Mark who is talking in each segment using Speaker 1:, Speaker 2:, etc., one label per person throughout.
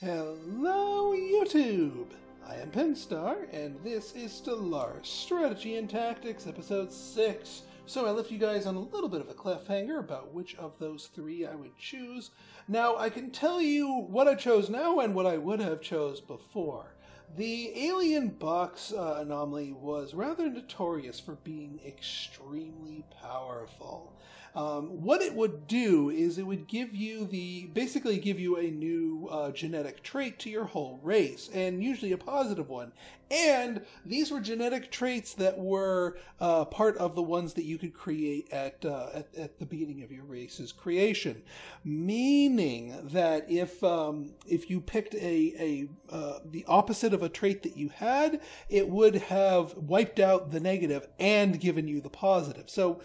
Speaker 1: Hello, YouTube! I am Pinstar, and this is Stellaris Strategy and Tactics, Episode 6. So I left you guys on a little bit of a cliffhanger about which of those three I would choose. Now, I can tell you what I chose now and what I would have chose before. The alien box anomaly was rather notorious for being extremely powerful. What it would do is it would give you basically give you a new genetic trait to your whole race, and usually a positive one. And these were genetic traits that were part of the ones that you could create at the beginning of your race's creation. Meaning that if you picked the opposite of a trait that you had, it would have wiped out the negative and given you the positive. So,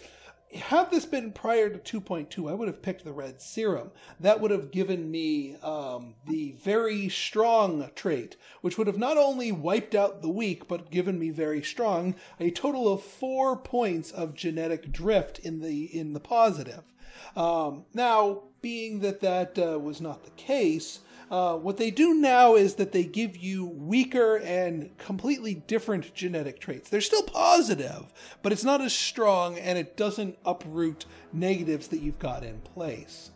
Speaker 1: had this been prior to 2.2, I would have picked the red serum. That would have given me the very strong trait, which would have not only wiped out the weak, but given me very strong, a total of 4 points of genetic drift in the positive. Now, being that was not the case, what they do now is that they give you weaker and completely different genetic traits. They're still positive, but it's not as strong and it doesn't uproot negatives that you've got in place.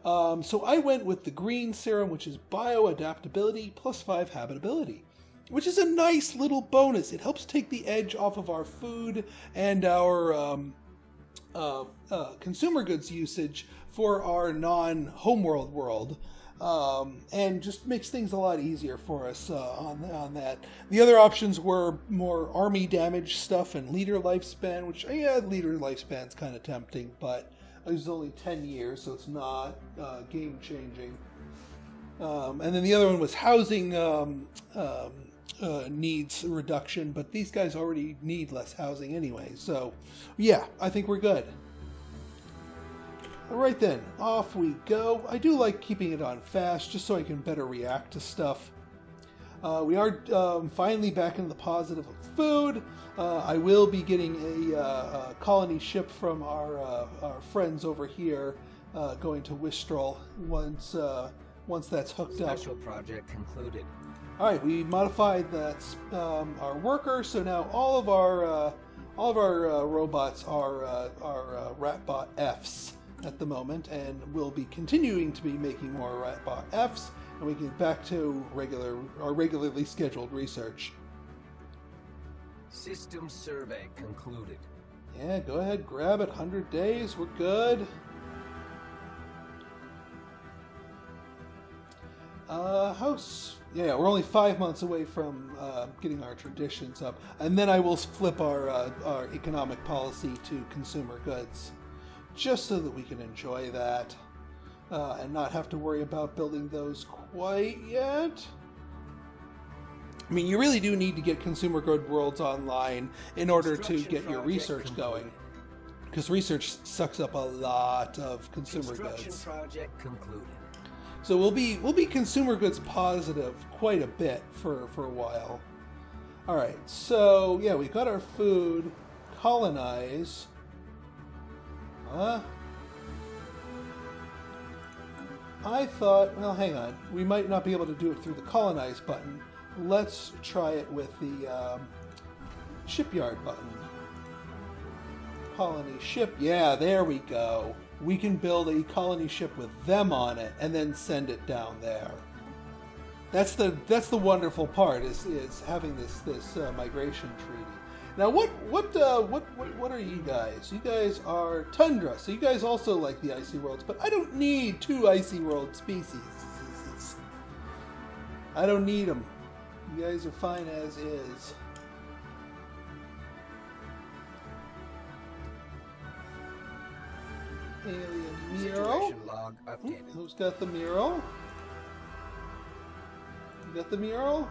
Speaker 1: So I went with the green serum, which is bioadaptability plus 5 habitability, which is a nice little bonus. It helps take the edge off of our food and our consumer goods usage for our non-homeworld world. And just makes things a lot easier for us on that. The other options were more army damage stuff and leader lifespan, which, yeah, leader lifespan's kind of tempting, but it was only 10 years, so it's not game-changing. And then the other one was housing needs reduction, but these guys already need less housing anyway, so yeah, I think we're good. Alright then, off we go. I do like keeping it on fast, just so I can better react to stuff. We are finally back into the positive of food. I will be getting a colony ship from our friends over here, going to Wistrel once that's hooked up.
Speaker 2: Special project concluded.
Speaker 1: Alright, we modified our worker, so now all of our robots are Ratbot Fs at the moment, and we'll be continuing to be making more Ratbot Fs, and we get back to regularly scheduled research.
Speaker 2: System survey concluded.
Speaker 1: Yeah, go ahead, grab it. 100 days, we're good. Yeah, we're only 5 months away from getting our traditions up, and then I will flip our economic policy to consumer goods, just so that we can enjoy that and not have to worry about building those quite yet. I mean, you really do need to get consumer good worlds online in order to get your research going, because research sucks up a lot of consumer goods.
Speaker 2: Project concluded.
Speaker 1: So we'll be consumer goods positive quite a bit for a while. All right, so yeah, we got our food. Colonize. I thought, well, hang on. We might not be able to do it through the colonize button. Let's try it with the shipyard button. Colony ship. Yeah, there we go. We can build a colony ship with them on it and then send it down there. That's the wonderful part is having this migration treaty. Now, what are you guys? You guys are tundra, so you guys also like the icy worlds, but I don't need 2 icy world species. I don't need them. You guys are fine as is. Alien mural.
Speaker 2: Log updated.
Speaker 1: Who's got the mural? You got the mural?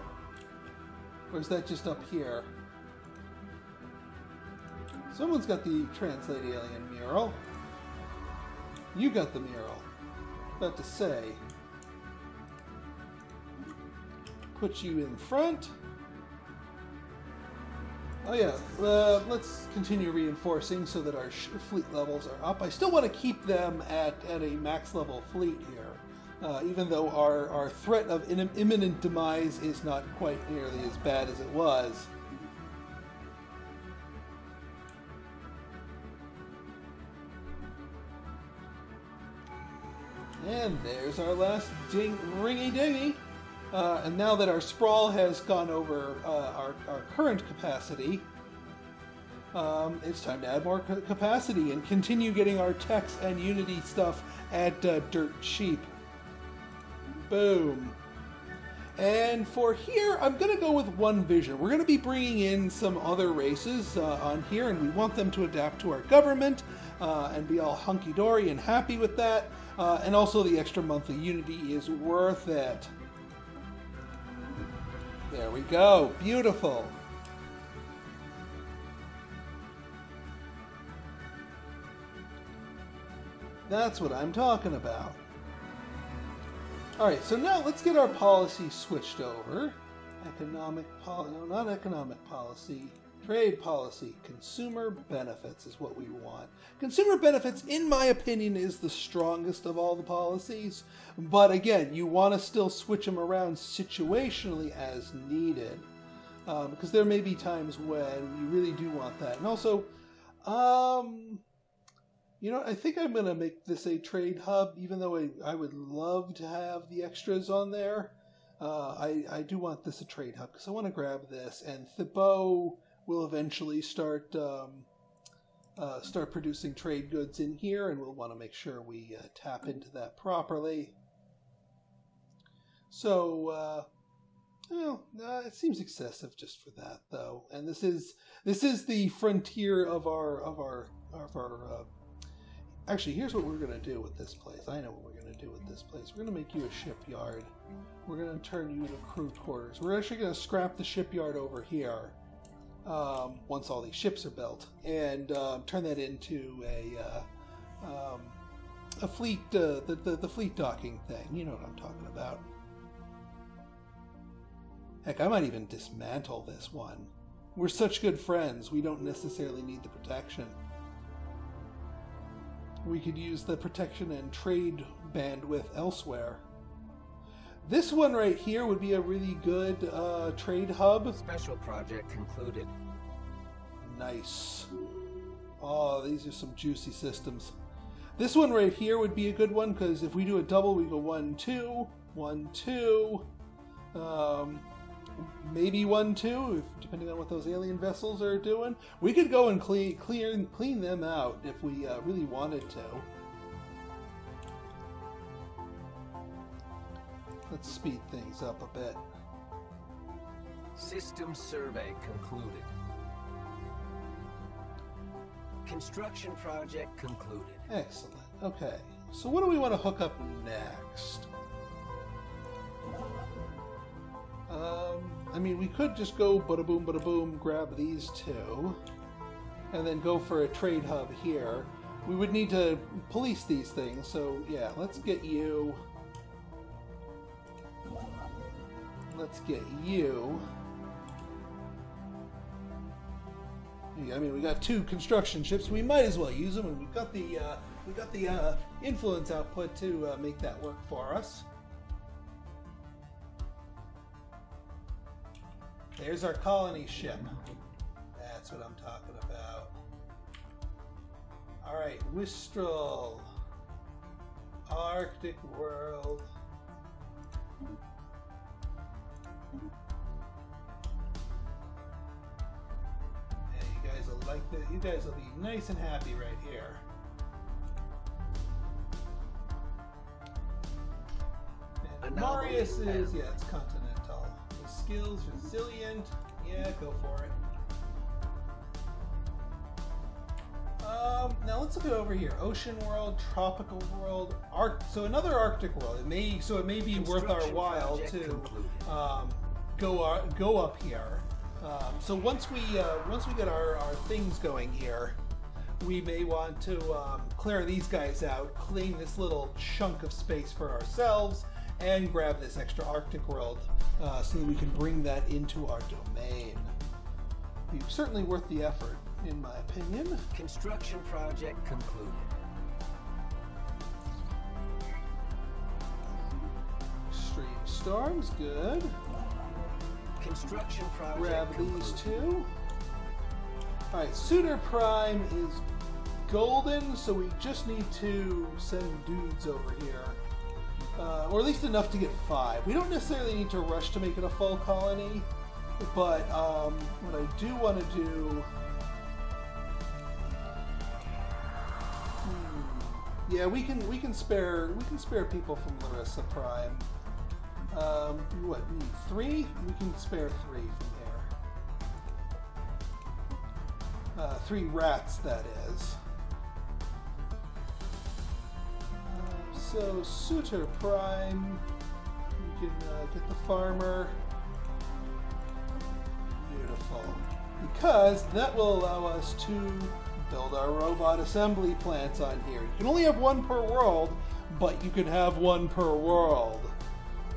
Speaker 1: Or is that just up here? Someone's got the Translate Alien mural. You got the mural. About to say. Put you in front. Oh yeah, let's continue reinforcing so that our fleet levels are up. I still want to keep them at a max level fleet here, even though our threat of imminent demise is not quite nearly as bad as it was. And there's our last ringy-dingy. And now that our sprawl has gone over our current capacity, it's time to add more capacity and continue getting our Tex and Unity stuff at dirt cheap. Boom. And for here, I'm going to go with one vision. We're going to be bringing in some other races on here, and we want them to adapt to our government and be all hunky-dory and happy with that. And also the extra monthly Unity is worth it. There we go. Beautiful. That's what I'm talking about. Alright, so now let's get our policy switched over. Economic policy, no, not economic policy. Trade policy. Consumer benefits is what we want. Consumer benefits, in my opinion, is the strongest of all the policies. But again, you want to still switch them around situationally as needed. Because there may be times when you really do want that. And also, you know, I think I'm going to make this a trade hub, even though I would love to have the extras on there. I do want this a trade hub, because I want to grab this, and Thibault will eventually start producing trade goods in here, and we'll want to make sure we tap into that properly. So, well, it seems excessive just for that, though. And this is the frontier of our actually, here's what we're going to do with this place. I know what we're going to do with this place. We're going to make you a shipyard. We're going to turn you to crew quarters. We're actually going to scrap the shipyard over here once all these ships are built, and turn that into a fleet, the fleet docking thing. You know what I'm talking about. Heck, I might even dismantle this one. We're such good friends, we don't necessarily need the protection. We could use the protection and trade bandwidth elsewhere. This one right here would be a really good trade hub.
Speaker 2: Special project concluded.
Speaker 1: Nice. Oh, these are some juicy systems. This one right here would be a good one, because if we do a double, we go 1, 2, 1, 2. Maybe 1, 2, depending on what those alien vessels are doing. We could go and clean them out if we really wanted to. Let's speed things up a bit.
Speaker 2: System survey concluded. Construction project concluded.
Speaker 1: Excellent. Okay. So what do we want to hook up next? I mean, we could just go bada boom, grab these two, and then go for a trade hub here. We would need to police these things, so yeah, let's get you. Let's get you. I mean, we got 2 construction ships. We might as well use them, and we got the influence output to make that work for us. There's our colony ship. That's what I'm talking about. All right, Wistrel, Arctic world. Like that, you guys will be nice and happy right here. And Marius is, yeah, it's continental. The skills, resilient, yeah, go for it. Now let's look over here. Ocean world, tropical world, so another Arctic world. It may be worth our while to go up here. So once we get our things going here, we may want to clear these guys out, claim this little chunk of space for ourselves, and grab this extra Arctic world so that we can bring that into our domain. be certainly worth the effort, in my opinion.
Speaker 2: Construction project concluded.
Speaker 1: Extreme storms, good.
Speaker 2: Construction project
Speaker 1: Grab
Speaker 2: concluded.
Speaker 1: these two. Alright, Suitor Prime is golden, so we just need to send dudes over here. Or at least enough to get 5. We don't necessarily need to rush to make it a full colony, but what I do want to do... Yeah, we can spare people from Larissa Prime. What, we need 3? We can spare 3 from here. 3 rats, that is. So, Suitor Prime, we can get the farmer. Beautiful. Because that will allow us to build our robot assembly plants on here. You can only have 1 per world, but you can have 1 per world.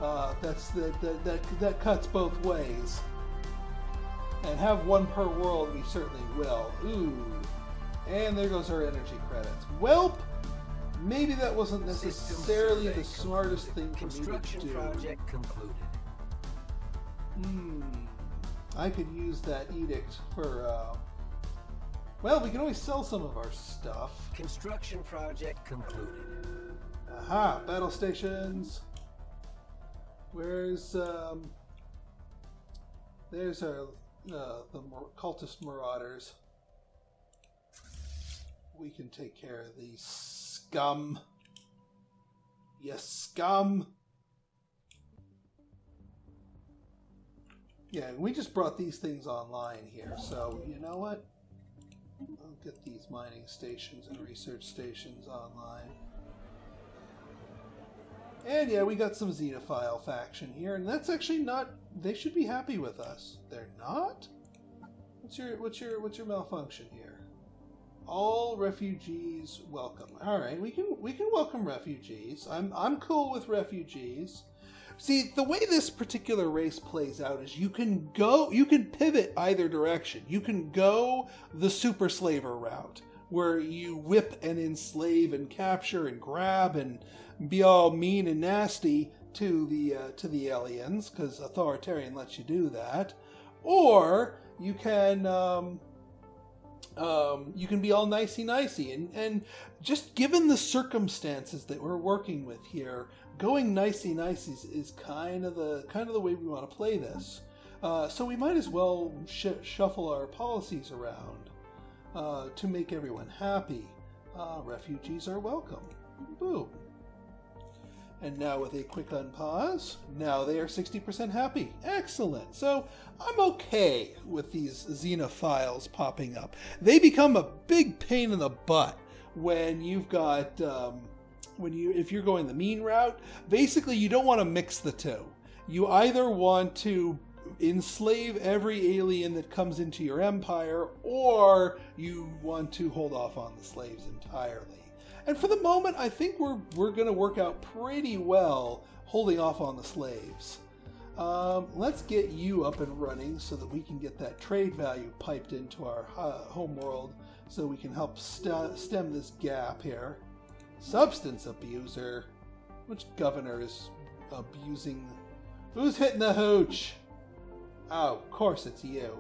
Speaker 1: That cuts both ways. And have 1 per world we certainly will. Ooh. And there goes our energy credits. Welp! Maybe that wasn't necessarily the smartest thing for me to do.
Speaker 2: Construction project concluded.
Speaker 1: I could use that edict for, well, we can always sell some of our stuff.
Speaker 2: Construction project concluded.
Speaker 1: Aha, battle stations. Where's, there's our, the cultist marauders. We can take care of these scum. Yes, scum. Yeah, we just brought these things online here, so you know what? I'll get these mining stations and research stations online. And yeah, we got some Xenophile faction here, and that's actually not... They should be happy with us. They're not? What's your malfunction here? All refugees welcome. All right, we can welcome refugees. I'm cool with refugees. See, the way this particular race plays out is you can pivot either direction. You can go the super slaver route, where you whip and enslave and capture and grab and be all mean and nasty to the aliens, because authoritarian lets you do that. Or you can be all nicey-nicey, and just given the circumstances that we're working with here, going nicey-nicey is kind of the way we want to play this. So we might as well shuffle our policies around to make everyone happy. Refugees are welcome. Boom. And now with a quick unpause, now they are 60% happy. Excellent. So I'm okay with these Xenophiles popping up. They become a big pain in the butt when you've got, if you're going the mean route. Basically, you don't want to mix the two. You either want to enslave every alien that comes into your empire, or you want to hold off on the slaves entirely. And for the moment, I think we're going to work out pretty well holding off on the slaves. Let's get you up and running so that we can get that trade value piped into our home world so we can help stem this gap here. Substance abuser. Which governor is abusing? Who's hitting the hooch? Oh, of course it's you.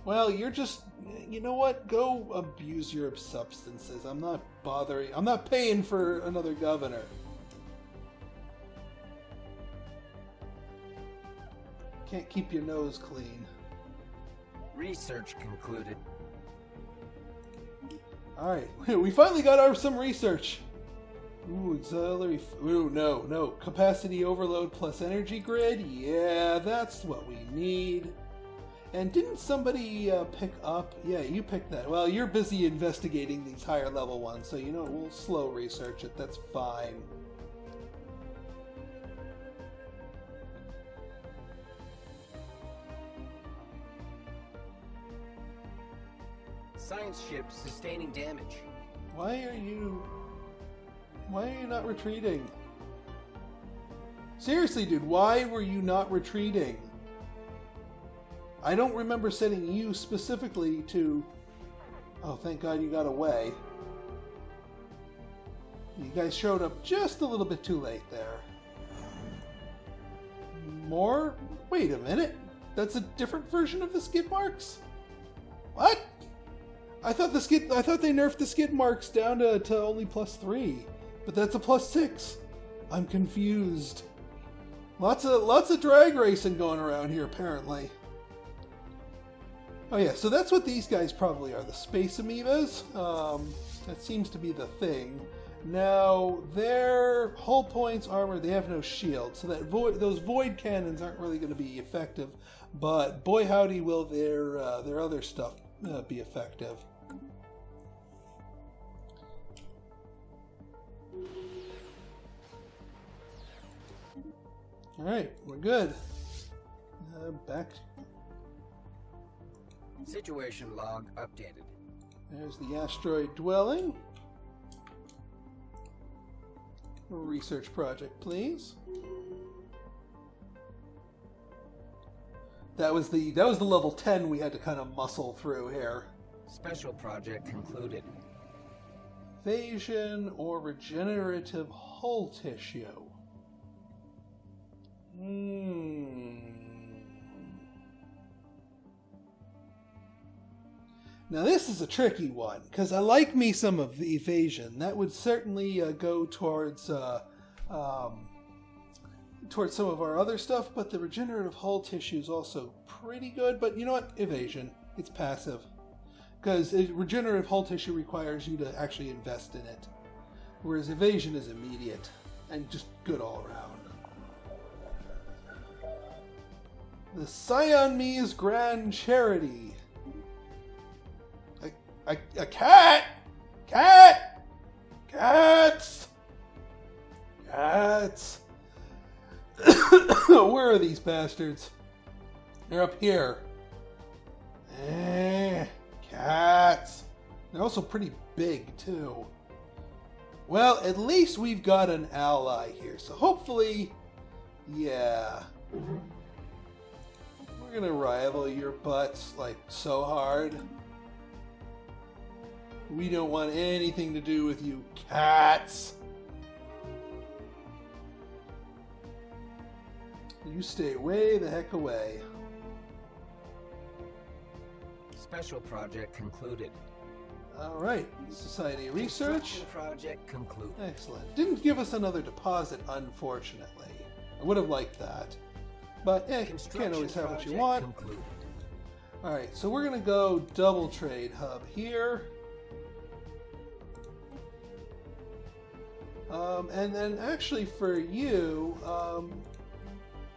Speaker 1: Well, you're just... You know what? Go abuse your substances. I'm not bothering. I'm not paying for another governor. Can't keep your nose clean.
Speaker 2: Research concluded.
Speaker 1: Alright, we finally got some research. Ooh, auxiliary... Ooh, no. Capacity overload plus energy grid? Yeah, that's what we need. And didn't somebody pick up... Yeah, you picked that. Well, you're busy investigating these higher level ones, so you know, we'll slow research it. That's fine.
Speaker 2: Science ship sustaining damage.
Speaker 1: Why are you not retreating? Seriously, dude, why were you not retreating? I don't remember setting you specifically to... Oh, thank God you got away. You guys showed up just a little bit too late there. More? Wait a minute. That's a different version of the skid marks? What? I thought they nerfed the skid marks down to only +3, but that's a +6. I'm confused. Lots of drag racing going around here, apparently. Oh yeah, so that's what these guys probably are, the space amoebas. That seems to be the thing. Now, their hull points, armor, they have no shield, so that those void cannons aren't really going to be effective, but boy howdy will their other stuff be effective. Alright, we're good. Back.
Speaker 2: Situation log updated.
Speaker 1: There's the asteroid dwelling. Research project, please. That was the level 10 we had to kind of muscle through here.
Speaker 2: Special project concluded.
Speaker 1: Evasion or regenerative hull tissue. Now this is a tricky one, because I like me some of the evasion. That would certainly go towards some of our other stuff, but the regenerative hull tissue is also pretty good. But you know what? Evasion. It's passive. Because regenerative hull tissue requires you to actually invest in it. Whereas evasion is immediate and just good all around. The Siamese Grand Charity. A cat! Cat! Cats! Cats! Where are these bastards? They're up here. Cats. They're also pretty big, too. Well, at least we've got an ally here, so hopefully, yeah. We're gonna rival your butts, like, so hard. We don't want anything to do with you, cats. You stay way the heck away.
Speaker 2: Special project concluded.
Speaker 1: All right, Society Research.
Speaker 2: Construction project concluded.
Speaker 1: Excellent. Didn't give us another deposit, unfortunately. I would have liked that. But, can't always have what you want.
Speaker 2: Concluded.
Speaker 1: All right, so we're going to go double trade hub here. And then actually for you,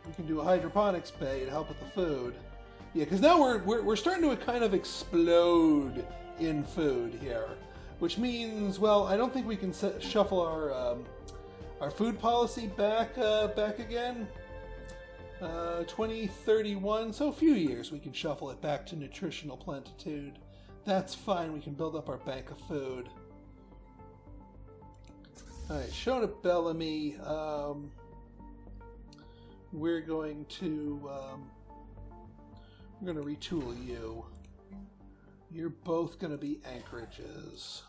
Speaker 1: we can do a hydroponics bay to help with the food. Yeah, because now we're starting to kind of explode in food here, which means, well, I don't think we can shuffle our food policy back again. 2031, so a few years we can shuffle it back to nutritional plentitude. That's fine. We can build up our bank of food. Alright, Shona Bellamy, we're going to retool you. You're both going to be anchorages.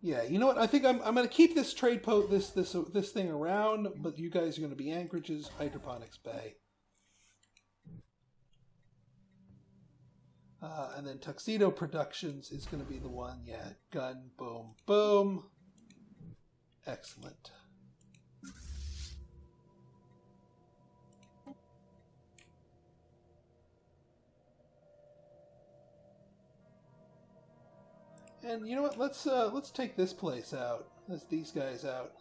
Speaker 1: Yeah, you know what? I think I'm going to keep this trade this thing around, but you guys are going to be anchorages, hydroponics bay. And then Tuxedo Productions is going to be the one. Yeah, gun, boom, boom. Excellent. And you know what? Let's take this place out. Let's these guys out.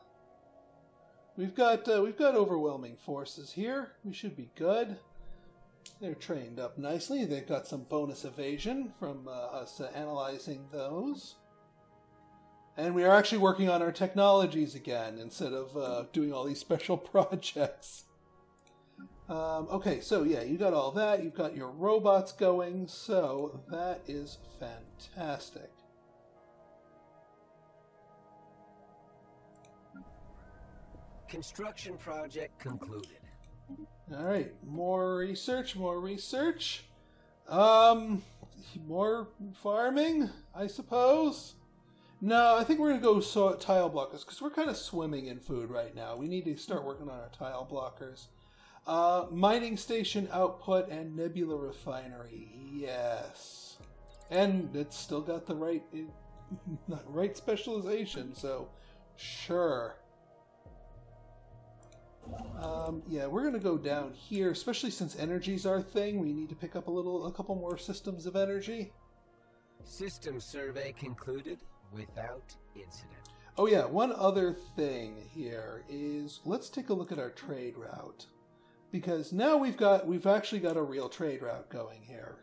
Speaker 1: We've got overwhelming forces here. We should be good. They're trained up nicely. They've got some bonus evasion from us analyzing those. And we are actually working on our technologies again instead of doing all these special projects. Okay, so yeah, you got all that. You've got your robots going, so that is fantastic.
Speaker 2: Construction project concluded.
Speaker 1: Alright, more research, more research. More farming, I suppose? No, I think we're going to go tile blockers, because we're kind of swimming in food right now. We need to start working on our tile blockers. Mining station output and nebula refinery, yes. And it's still got the right specialization, so sure. Yeah, we're gonna go down here, especially since energy's our thing. We need to pick up a couple more systems of energy.
Speaker 2: System survey concluded without incident.
Speaker 1: Oh yeah, one other thing here is let's take a look at our trade route, because now we've actually got a real trade route going here.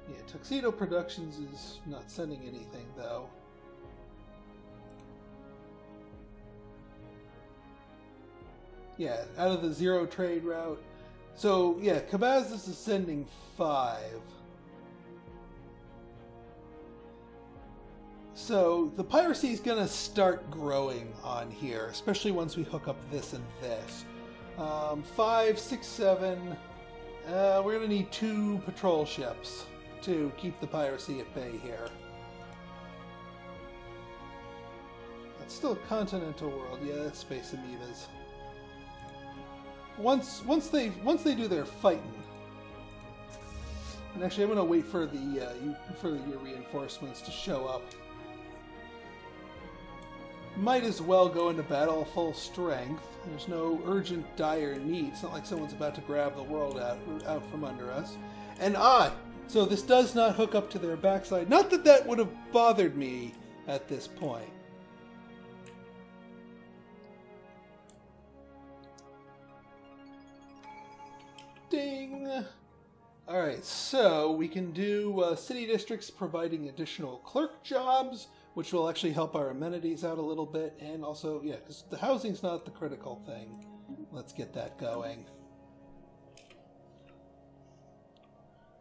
Speaker 1: Yeah, Tuxedo Productions is not sending anything, though. Yeah, out of the 0 trade route. So, yeah, Cabazis is sending 5. So, the piracy is going to start growing on here, especially once we hook up this and this. 5, 6, 7. We're going to need 2 patrol ships to keep the piracy at bay here. That's still a continental world. Yeah, that's Space Amoebas. Once they do their fighting. And actually, I'm going to wait for your reinforcements to show up. Might as well go into battle full strength. There's no urgent, dire need. It's not like someone's about to grab the world out from under us. And so this does not hook up to their backside. Not that that would have bothered me at this point. Ding! Alright, so we can do city districts providing additional clerk jobs, which will actually help our amenities out a little bit, and also, yeah, because the housing's not the critical thing. Let's get that going.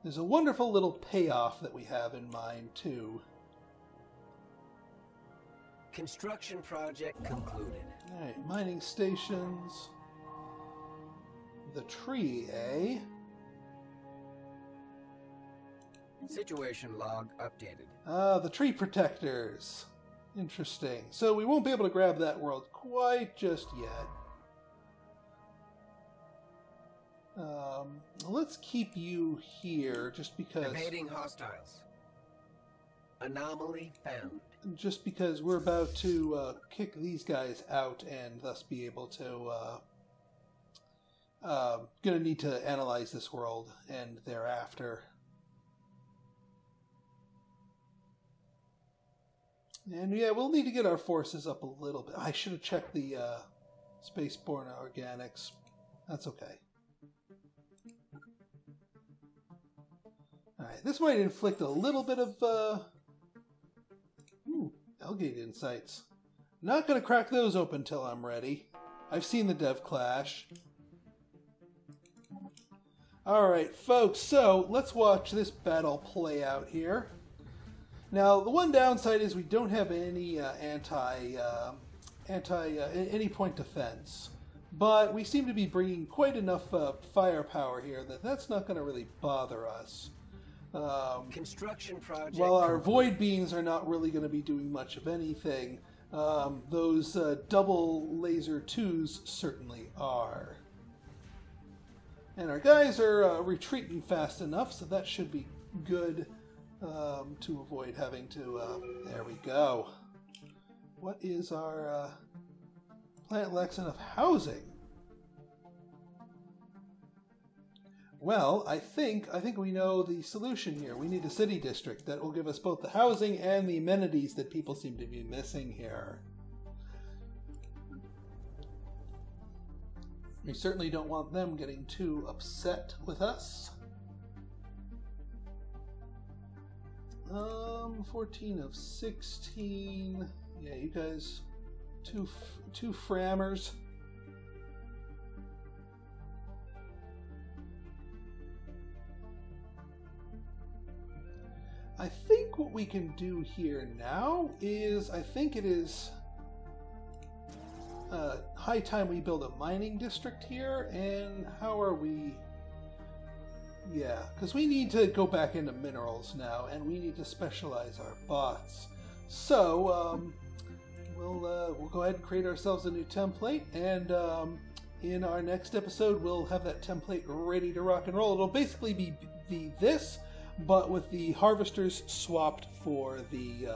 Speaker 1: There's a wonderful little payoff that we have in mind, too.
Speaker 2: Construction project concluded.
Speaker 1: Alright, mining stations. The tree, eh?
Speaker 2: Situation log updated.
Speaker 1: The tree protectors. Interesting. So we won't be able to grab that world quite just yet. Let's keep you here just because...
Speaker 2: Evading hostiles. Anomaly found.
Speaker 1: Just because we're about to kick these guys out and thus be able to... gonna need to analyze this world and thereafter. And yeah, we'll need to get our forces up a little bit. I should have checked the spaceborne organics. That's okay. Alright, this might inflict a little bit of Elgate insights. Not gonna crack those open till I'm ready. I've seen the dev clash. Alright, folks, so let's watch this battle play out here. Now, the one downside is we don't have any any point defense, but we seem to be bringing quite enough firepower here that that's not going to really bother us.
Speaker 2: Construction project.
Speaker 1: While our void beams are not really going to be doing much of anything, those double laser 2s certainly are. And our guys are retreating fast enough, so that should be good. To avoid having to, there we go. What is our, planet lacks enough housing? Well, I think we know the solution here. We need a city district that will give us both the housing and the amenities that people seem to be missing here. We certainly don't want them getting too upset with us. 14 of 16. Yeah, you guys, two frammers. what we can do here now is, I think it is high time we build a mining district here. And how are we? Yeah, because we need to go back into minerals now, and we need to specialize our bots. So we'll go ahead and create ourselves a new template, and in our next episode we'll have that template ready to rock and roll. It'll basically be this, but with the harvesters swapped for the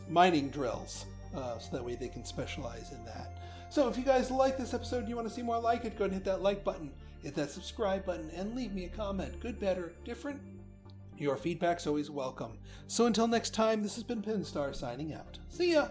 Speaker 1: mining drills, so that way they can specialize in that. So if you guys like this episode and you want to see more like it, go ahead and hit that like button, hit that subscribe button, and leave me a comment. Good, better, different? Your feedback's always welcome. So until next time, this has been Pinstar signing out. See ya!